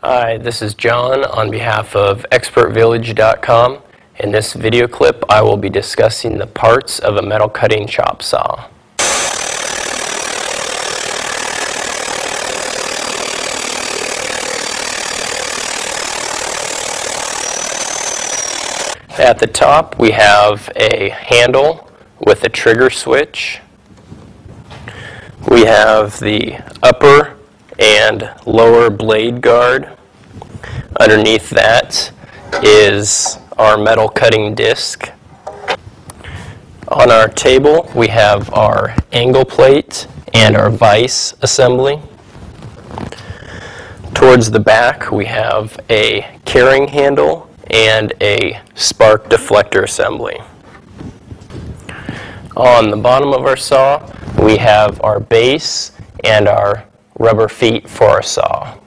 Hi, this is John on behalf of expertvillage.com. In this video clip, I will be discussing the parts of a metal cutting chop saw. At the top, we have a handle with a trigger switch. We have the upper and lower blade guard. Underneath that is our metal cutting disc. On our table we have our angle plate and our vise assembly. Towards the back we have a carrying handle and a spark deflector assembly. On the bottom of our saw we have our base and our rubber feet for our saw.